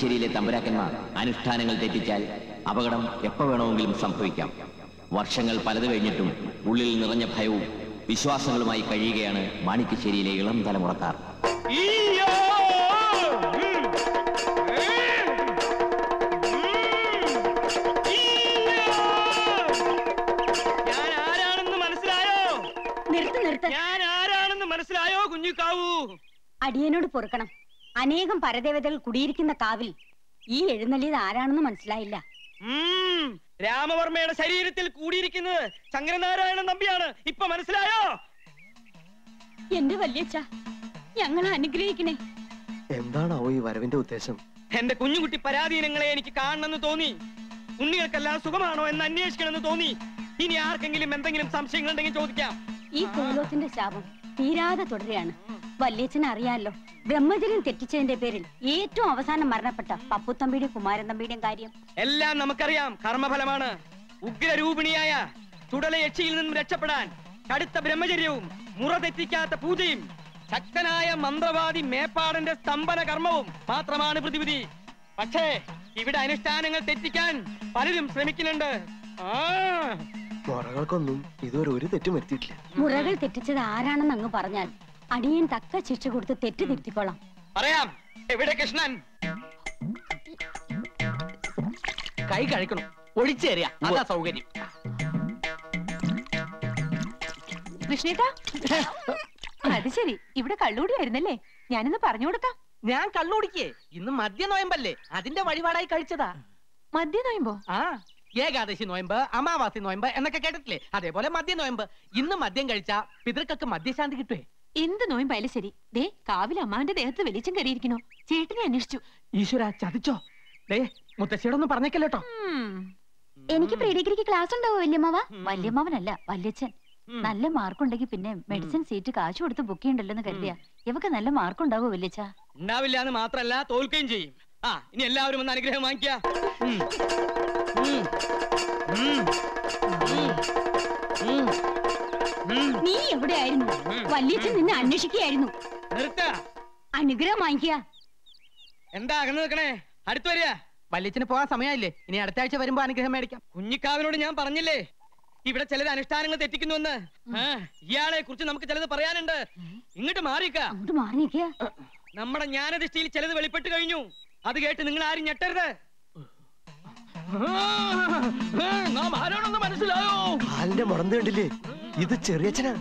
മാണിക്യശ്ശേരിയിലെ തമ്പുരാക്കന്മാർ അനുഷ്ഠാനങ്ങൾ തെറ്റിച്ചാൽ അപകടം എപ്പോ വേണമെങ്കിലും സംഭവിക്കാം. വർഷങ്ങൾ പലത് കഴിഞ്ഞിട്ടും ഉള്ളിൽ നിറഞ്ഞ ഭയവും വിശ്വാസങ്ങളുമായി കഴിയുകയാണ് മാണിക്യശ്ശേരിയിലെ ഇളം തലമുറക്കാർ. മനസ്സിലായോ കുഞ്ഞിക്കാവൂ? അടിയനോട് പൊറുക്കണം. അനേകം പരദേവതകൾ കുടിയിരിക്കുന്ന കാവിൽ ഈ എഴുന്നള്ളിയത് ആരാണെന്ന് മനസ്സിലായില്ല. രാമവർമ്മയുടെ ശരീരത്തിൽ കൂടിയിരിക്കുന്നത് ശങ്കരനാരായണൻ നമ്പിയാണ്. ഇപ്പൊ മനസ്സിലായോ? എന്റെ വല്യച്ഛ, ഞങ്ങളെ അനുഗ്രഹിക്കണേ. എന്താണാവോ ഈ വരവിന്റെ ഉദ്ദേശം? എന്റെ കുഞ്ഞുകുട്ടി പരാധീനങ്ങളെ എനിക്ക് കാണണമെന്ന് തോന്നി. ഉണ്ണികൾക്കെല്ലാം സുഖമാണോ എന്ന് അന്വേഷിക്കണമെന്ന് തോന്നി. ഇനി ആർക്കെങ്കിലും എന്തെങ്കിലും സംശയങ്ങൾ ഉണ്ടെങ്കിൽ ചോദിക്കാം. ഈ കോലോത്തിന്റെ ശാപം തീരാതെ തുടരുകയാണ്. വല്യച്ഛനെ അറിയാമല്ലോ, ബ്രഹ്മചര്യം തെറ്റിച്ചതിന്റെ പേരിൽ ഏറ്റവും അവസാനം മരണപ്പെട്ട പപ്പുത്തമ്പിയുടെയും കുമാരൻ തമ്പിയുടെയും കാര്യം എല്ലാം നമുക്കറിയാം. കർമ്മഫലമാണ്. ഉഗ്രരൂപിണിയായ ചുടലയക്ഷിയിൽ നിന്നും രക്ഷപ്പെടാൻ കടുത്ത ബ്രഹ്മചര്യവും മുറ തെറ്റിക്കാത്ത പൂജയും ശക്തനായ മന്ത്രവാദി മേപ്പാടന്റെ സ്തംഭന കർമ്മവും മാത്രമാണ് പ്രതിവിധി. പക്ഷേ ഇവിടെ അനുഷ്ഠാനങ്ങൾ തെറ്റിക്കാൻ പലരും ശ്രമിക്കുന്നുണ്ട്. മുറകൾക്കൊന്നും ഇതുവരെ ഒരു തെറ്റും വരുത്തിയിട്ടില്ല. മുറകൾ തെറ്റിച്ചത് ആരാണെന്ന് അങ്ങ് പറഞ്ഞാൽ അടിയൻ തക്ക ശിക്ഷ കൊടുത്ത് തെറ്റ് തിരുത്തിക്കോളാം. പറയാം. എവിടെ കൃഷ്ണൻ? കൈ കഴിക്കണം, ഒഴിച്ചേറിയ അതാ സൗകര്യം. കൃഷ്ണേട്ടാ, അത് ശരി, ഇവിടെ കള്ളുകൂടിയായിരുന്നല്ലേ? ഞാനിന്ന് പറഞ്ഞു കൊടുക്കാം. ഞാൻ കള്ളുടിക്കേ, ഇന്ന് മദ്യ നോയമ്പല്ലേ, അതിന്റെ വഴിപാടായി കഴിച്ചതാ. മദ്യ നോയമ്പോ? ആ, ഏകാദശി നോയമ്പ്, അമാവാസി നോയമ്പ് എന്നൊക്കെ കേട്ടിട്ടില്ലേ? അതേപോലെ മദ്യ നോയമ്പ്. ഇന്ന് മദ്യം കഴിച്ചാ പിതൃക്കൾക്ക് മദ്യശാന്തി കിട്ടുവേ. എന്ത് നോയമ്പായാലും ശരി. ദേ, കാവിൽ അമ്മാവിന്റെ ദേഹത്ത് വെളിച്ചം കയറിയിരിക്കണോ? ചേട്ടനെ അന്വേഷിച്ചു. ഈശ്വര, ചതിച്ചോ? ദേ, മുത്തശ്ശിയോടൊന്നും പറഞ്ഞേക്കല്ലേട്ടോ. എനിക്ക് പ്രീ ഡിഗ്രിക്ക് ക്ലാസ് ഉണ്ടാവോ വല്യമ്മാവ? വല്യമ്മാവനല്ല, വല്യച്ഛൻ. നല്ല മാർക്കുണ്ടെങ്കിൽ പിന്നെ മെഡിസിൻ സീറ്റ് കാശ് കൊടുത്ത് ബുക്ക് ചെയ്യണ്ടല്ലോ കരുതിയാ. ഇവക്ക് നല്ല മാർക്കുണ്ടാവോ വല്യച്ഛ? ഉണ്ടാവില്ല എന്ന് മാത്രല്ല, തോൽക്കുകയും ചെയ്യും. ആ, ഇനി എല്ലാവരും ഒന്ന് അനുഗ്രഹം വാങ്ങിക്കുക. നീ എവിടെയായിരുന്നു? വല്യച്ഛൻ നിന്നെ അന്വേഷിക്കുകയായിരുന്നു. അനുഗ്രഹം വാങ്ങിക്കുക. എന്താ അകന്ന് നിൽക്കണേ? അടുത്ത് വരിക. വല്യച്ഛന് പോകാൻ സമയമില്ലേ? ഇനി അടുത്ത ആഴ്ച വരുമ്പോ അനുഗ്രഹം മേടിക്കാം. കുഞ്ഞിക്കാവിനോട് ഞാൻ പറഞ്ഞില്ലേ ഇവിടെ ചിലത് അനുഷ്ഠാനങ്ങൾ തെറ്റിക്കുന്നുവെന്ന്. ഇയാളെ കുറിച്ച് നമുക്ക് ചിലത് പറയാനുണ്ട്. ഇങ്ങോട്ട് മാറിക്ക. നമ്മുടെ ജ്ഞാനദൃഷ്ടിയിൽ ചിലത് വെളിപ്പെട്ട് കഴിഞ്ഞു. അത് കേട്ട് നിങ്ങൾ ആരും ഞെട്ടരുത്. നാം ആരാണെന്ന് മനസ്സിലായോ? കാലിന്റെ മുടന്ത് കണ്ടില്ലേ? ഇത് ചെറിയച്ഛനാ.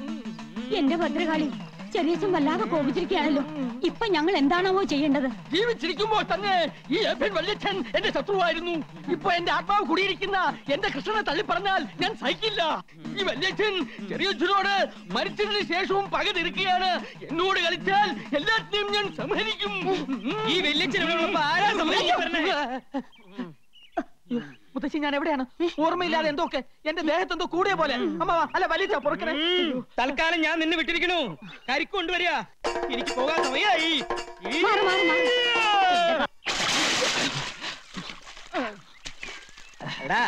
എന്റെ ഭദ്രകാളി, ചെറിയച്ഛൻ വല്ലാതെ കോപിച്ചിരിക്കുകയാണല്ലോ. ഇപ്പൊ ഞങ്ങൾ എന്താണാവോ ചെയ്യേണ്ടത്? ജീവിച്ചിരിക്കുമ്പോൾ തന്നെ ഈ വല്യച്ഛൻ എന്റെ ശത്രുവായിരുന്നു. ഇപ്പൊ എന്റെ ആത്മാവ് കുടിയിരിക്കുന്ന എന്റെ കൃഷ്ണനെ തള്ളി പറഞ്ഞാൽ ഞാൻ സഹിക്കില്ല. ഈ വല്യച്ഛൻ ചെറിയച്ഛനോട് മരിച്ചതിന് ശേഷവും പക തീർക്കുകയാണ്. എന്നോട് കളിച്ചാൽ എല്ലാത്തിനെയും ഞാൻ സംഹരിക്കും. ഈ വല്യച്ഛൻ ആരാ സംഹരിക്കാൻ? മുത്തശ്ശി, ഞാൻ എവിടെയാണ്? ഓർമ്മയില്ലാതെ എന്തൊക്കെ എന്റെ ദേഹത്ത് എന്തോ കൂടിയ പോലെ. അമ്മാവാ, അല്ല വലിയ പുറക്കണേ. തൽക്കാലം ഞാൻ നിന്നെ വിട്ടിരിക്കണു. കരിക്ക് കൊണ്ടുവരിക. എനിക്ക് പോകാൻ സമയമായി. എടാ,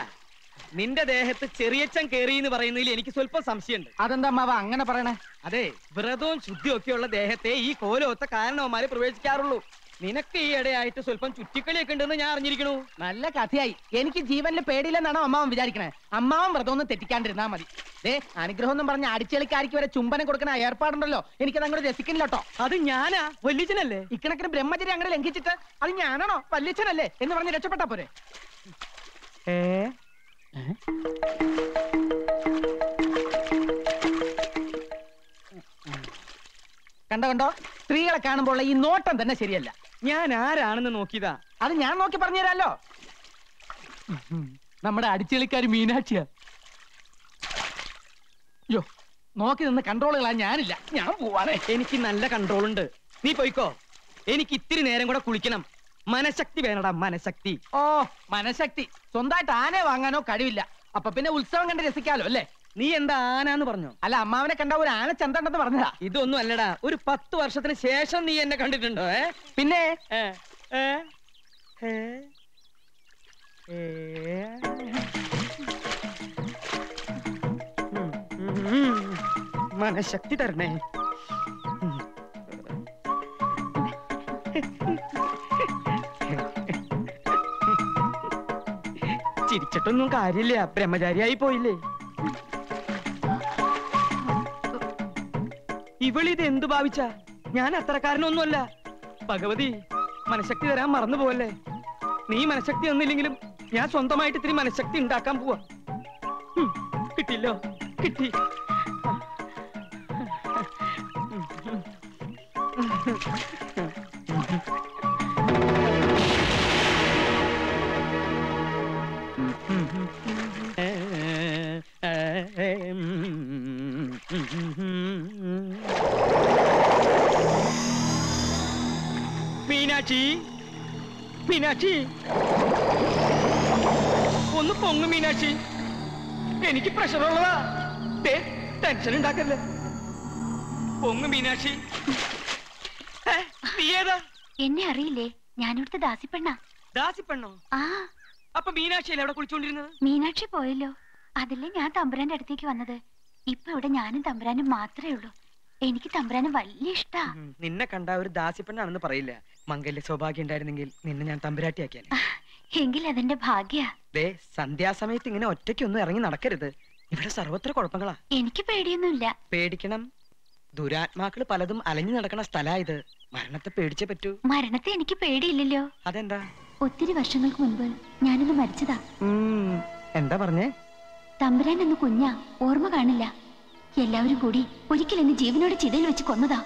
നിന്റെ ദേഹത്ത് ചെറിയച്ഛൻ കേറി എന്ന് പറയുന്നതിൽ എനിക്ക് സ്വല്പം സംശയമുണ്ട്. അതെന്താ അമ്മാവാ അങ്ങനെ പറയണേ? അതെ, വ്രതവും ശുദ്ധിയും ഒക്കെയുള്ള ദേഹത്തെ ഈ കോലോത്ത കാരണവന്മാരെ പ്രവേശിക്കാറുള്ളൂ. നിനക്ക് ഈ ഇടയായിട്ട് സ്വല്പം ചുറ്റിക്കളിയൊക്കെ ഉണ്ടെന്ന് ഞാൻ അറിഞ്ഞിരിക്കണു. നല്ല കഥയായി. എനിക്ക് ജീവനിൽ പേടിയില്ലെന്നാണോ അമ്മാവൻ വിചാരിക്കണേ? അമ്മാവൻ വ്രതമൊന്നും തെറ്റിക്കാണ്ടിരുന്നാ മതി. ദേ, അനുഗ്രഹം എന്നും പറഞ്ഞ അടിച്ചളിക്കാരിക്ക് വരെ ചുംബനം കൊടുക്കുന്ന ഏർപ്പാടുണ്ടല്ലോ, എനിക്കത് അങ്ങോട്ട് രസിക്കുന്നില്ലോട്ടോ. അത് ഞാനാ? വല്യച്ഛനല്ലേ? ഇക്കണക്കിന് ബ്രഹ്മചര്യം അങ്ങനെ ലംഘിച്ചിട്ട് അത് ഞാനാണോ വല്യച്ഛനല്ലേ എന്ന് പറഞ്ഞ് രക്ഷപ്പെട്ടാ പോരെ? കണ്ടോ, സ്ത്രീകളെ കാണുമ്പോൾ ഈ നോട്ടം തന്നെ ശരിയല്ല. ഞാൻ ആരാണെന്ന് നോക്കിയതാ. അത് ഞാൻ നോക്കി പറഞ്ഞുതരാലോ. നമ്മുടെ അടിച്ചളിക്കാരി മീനാക്ഷിയാ. അയ്യോ, നോക്കി നിന്ന് കൺട്രോളുകളാ ഞാനില്ല. ഞാൻ പോവാണേ. എനിക്ക് നല്ല കൺട്രോൾ ഉണ്ട്. നീ പോയിക്കോ. എനിക്ക് ഇത്തിരി നേരം കൂടെ കുളിക്കണം. മനഃശക്തി വേണടാ, മനഃശക്തി. ഓ, മനഃശക്തി. സ്വന്തമായിട്ട് ആനയെ വാങ്ങാനോ കഴിവില്ല. അപ്പൊ പിന്നെ ഉത്സവം കണ്ട് രസിക്കാലോ അല്ലേ? നീ എന്താ ആനാന്ന് പറഞ്ഞു? അല്ല, അമ്മാവനെ കണ്ട ഒരു ആന ചന്തണ്ടെന്ന് പറഞ്ഞതാ. ഇതൊന്നും അല്ലടാ. ഒരു 10 വർഷത്തിന് ശേഷം നീ എന്നെ കണ്ടിട്ടുണ്ടോ? പിന്നെ മനഃശക്തി തരണേ. ചിരിച്ചിട്ടൊന്നും കാര്യമില്ല, ബ്രഹ്മചാരിയായി പോയില്ലേ. ഇവളിത് എന്തു ഭാവിച്ച? ഞാൻ അത്രക്കാരനൊന്നുമല്ല. ഭഗവതി, മനഃശക്തി തരാൻ മറന്നു പോവല്ലേ. നീ മനഃശക്തി ഒന്നില്ലെങ്കിലും ഞാൻ സ്വന്തമായിട്ട് ഇത്തിരി മനഃശക്തി ഉണ്ടാക്കാൻ പോവാ. കിട്ടില്ലോ, കിട്ടി. മീനാക്ഷി, മീനാക്ഷി, ഒന്ന് പൊങ്ങു മീനാക്ഷി. എനിക്ക് പ്രഷറുള്ളതാ. ടെൻഷൻ ഉണ്ടാക്കല്ലേ. പൊങ്ങു മീനാക്ഷി. നീ ഏതാ? എന്നെ അറിയില്ലേ? ഞാനിവിടുത്തെ ദാസിപ്പെണ്ണാ. ദാസിപ്പെണ്ണോ? ആ. അപ്പൊ മീനാക്ഷിയല്ലേ അവിടെ കുളിച്ചോണ്ടിരുന്നത്? മീനാക്ഷി പോയല്ലോ. അതല്ലേ ഞാൻ തമ്പുരാന്റെ അടുത്തേക്ക് വന്നത്. ഇപ്പൊ ഇവിടെ ഞാനും തമ്പുരാനും മാത്രമേ ഉള്ളൂ. എനിക്ക് തമ്പുരാന് വലിയ ഇഷ്ടാ. നിന്നെ കണ്ട ഒരു ദാസിപ്പെണ്ണാണെന്ന് പറയില്ല. മംഗല്യ സൗഭാഗ്യം ഉണ്ടായിരുന്നെങ്കിൽ നിന്നെ ഞാൻ തമ്പുരാട്ടിയാക്കിയാലേ. എങ്കിൽ അതെന്റെ ഭാഗ്യ. ദേ, സന്ധ്യാസമയത്ത് ഇങ്ങനെ ഒറ്റയ്ക്കൊന്നും ഇറങ്ങി നടക്കരുത്. ഇവിടെ സർവത്ര കുഴപ്പങ്ങളാ. എനിക്ക് പേടിയൊന്നുമില്ല. പേടിക്കണം. ദുരാത്മാക്കള് പലതും അലഞ്ഞു നടക്കണ സ്ഥലാ ഇത്. മരണത്തെ പേടിച്ചേ പറ്റൂ. മരണത്തെ എനിക്ക് പേടിയില്ലല്ലോ. അതെന്താ? ഒത്തിരി വർഷങ്ങൾക്ക് മുൻപ് ഞാനൊന്ന് മരിച്ചതാ. എന്താ പറഞ്ഞേ? തമ്പുരാൻ എന്ന് കുഞ്ഞാ, ഓർമ്മ കാണില്ല. എല്ലാവരും കൂടി ഒരിക്കൽ എന്നെ ജീവനോട് ചിതയിൽ വെച്ച് കൊന്നതാ.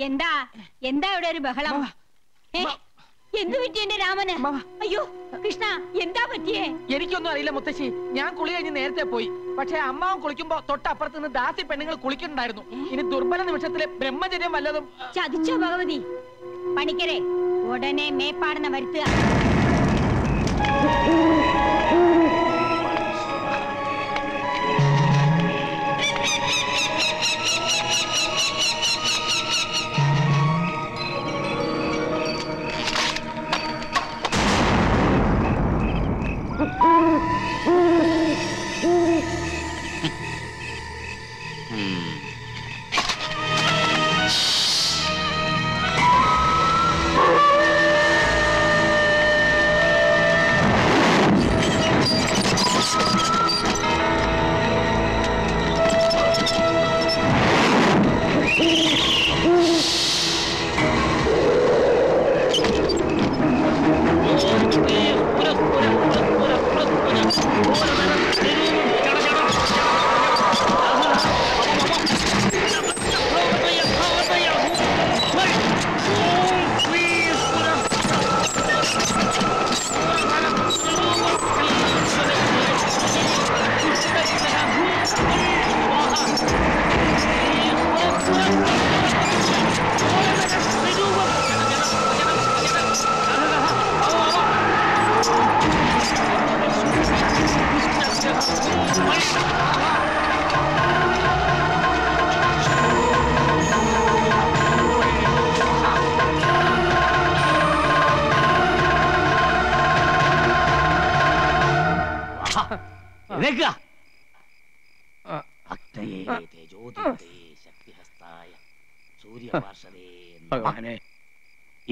എന്താ എന്താ ഇവിടെ ഒരു ബഹളം? എന്തു പറ്റി എന്റെ രാമന്? അയ്യോ കൃഷ്ണ, എന്താ പറ്റിയേ? എനിക്കൊന്നും അറിയില്ല മുത്തശ്ശി. ഞാൻ കുളി കഴിഞ്ഞ് നേരത്തെ പോയി. പക്ഷെ അമ്മാവൻ കുളിക്കുമ്പോ തൊട്ടപ്പുറത്ത് നിന്ന് ദാസി പെണ്ണുങ്ങൾ കുളിക്കുന്നുണ്ടായിരുന്നു. ഇനി ദുർബല നിമിഷത്തില് ബ്രഹ്മചര്യം വല്ലതും. ചതിച്ചോ ഭഗവതി? പണിക്കരെ, ഉടനെ മേപ്പാടന വരുത്തുക.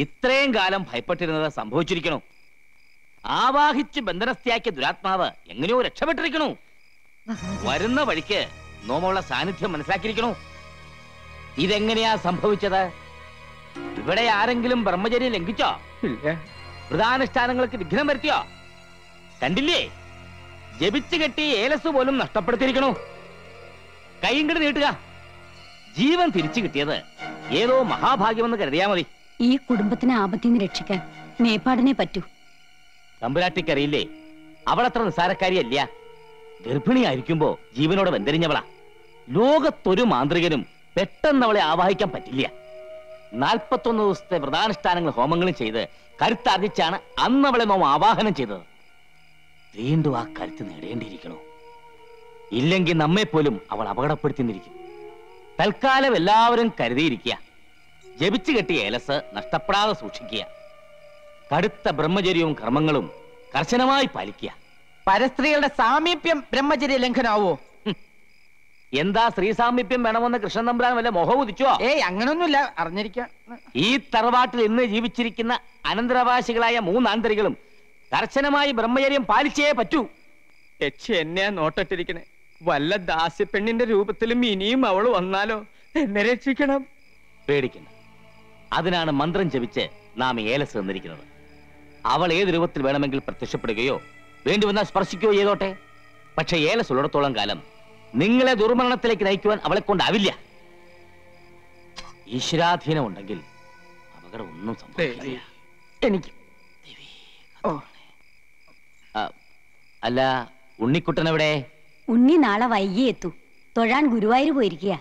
ഇത്രയും കാലം ഭയപ്പെട്ടിരുന്നത് സംഭവിച്ചിരിക്കണു. ആവാഹിച്ച് ബന്ധനസ്ഥയാക്കിയ ദുരാത്മാവ് എങ്ങനെയോ രക്ഷപ്പെട്ടിരിക്കണു. വരുന്ന വഴിക്ക് നോമുള്ള സാന്നിധ്യം മനസ്സിലാക്കിയിരിക്കണു. ഇതെങ്ങനെയാ സംഭവിച്ചത്? ഇവിടെ ആരെങ്കിലും ബ്രഹ്മചര്യം ലംഘിച്ചോ? വ്രതാനുഷ്ഠാനങ്ങൾക്ക് വിഘ്നം വരുത്തിയോ? കണ്ടില്ലേ, ജപിച്ചു കെട്ടി ഏലസ് പോലും നഷ്ടപ്പെടുത്തിയിരിക്കണു. കൈയിങ്ങട് നീട്ടുക. ജീവൻ തിരിച്ചു കിട്ടിയത് ഏതോ മഹാഭാഗ്യമെന്ന് കരുതിയാ മതി. ഈ കുടുംബത്തിനെ ആപത്തിൽ നിന്ന് രക്ഷിക്കാൻ മേപ്പാടിനെ പറ്റൂ. തമ്പുരാട്ടിക്കറിയില്ലേ, അവളത്ര നിസ്സാരക്കാരിയല്ല. ഗർഭിണിയായിരിക്കുമ്പോ ജീവനോടെ വെന്തരിഞ്ഞവളാ. ലോകത്തൊരു മാന്ത്രികനും പെട്ടെന്ന് അവളെ ആവാഹിക്കാൻ പറ്റില്ല. 41 ദിവസത്തെ വ്രതാനുഷ്ഠാനങ്ങൾ ഹോമങ്ങളും ചെയ്ത് കരുത്താർജിച്ചാണ് അന്ന് അവളെ നോം ആവാഹനം ചെയ്തത്. വീണ്ടും ആ കരുത്ത് നേടേണ്ടിയിരിക്കണോ? ഇല്ലെങ്കിൽ നമ്മെപ്പോലും അവൾ അപകടപ്പെടുത്തിയിരിക്കും. തൽക്കാലം എല്ലാവരും കരുതിയിരിക്കുക. ജപിച്ചു കെട്ടിയ ഏലസ് നഷ്ടപ്പെടാതെ സൂക്ഷിക്കുക. കടുത്ത ബ്രഹ്മചര്യവും കർമ്മങ്ങളും കർശനമായി പാലിക്കുക. പരസ്ത്രീകളുടെ സാമീപ്യം ബ്രഹ്മചര്യ ലംഘനാവോ? എന്താ സ്ത്രീ സാമീപ്യം വേണമെന്ന് കൃഷ്ണൻ തമ്പുരാൻ വല്ല മോഹം ഉദിച്ചോ? അങ്ങനൊന്നുമില്ല, അറിഞ്ഞിരിക്കാം. ഈ തറവാട്ടിൽ ഇന്ന് ജീവിച്ചിരിക്കുന്ന അനന്തരാവകാശികളായ 3 ആന്തരികളും കർശനമായി ബ്രഹ്മചര്യം പാലിച്ചേ പറ്റൂ. എന്നെയാ നോട്ടിട്ടിരിക്കണേ. വല്ല ദാസ്യപ്പെണ്ണിന്റെ രൂപത്തിലും ഇനിയും അവള് വന്നാലോ? എന്നെ രക്ഷിക്കണം. പേടിക്കണം. അതിനാണ് മന്ത്രം ജപിച്ച് നാം ഏലസ് തന്നിരിക്കുന്നത്. അവൾ ഏത് രൂപത്തിൽ വേണമെങ്കിൽ പ്രത്യക്ഷപ്പെടുകയോ വേണ്ടി വന്നാൽ സ്പർശിക്കുകയോ ചെയ്തോട്ടെ. പക്ഷെ ഏലസ് ഉള്ളിടത്തോളം കാലം നിങ്ങളെ ദുർമരണത്തിലേക്ക് നയിക്കുവാൻ അവളെ കൊണ്ടാവില്ല. ഈശ്വരാധീനം ഉണ്ടെങ്കിൽ അപകടം ഒന്നും സംഭവിക്കില്ല. എനിക്ക് അല്ല, ഉണ്ണിക്കുട്ടൻ എവിടെ? ഉണ്ണി നാളെ വൈകി എത്തൂ. തൊഴാൻ ഗുരുവായൂർ പോയിരിക്കുക.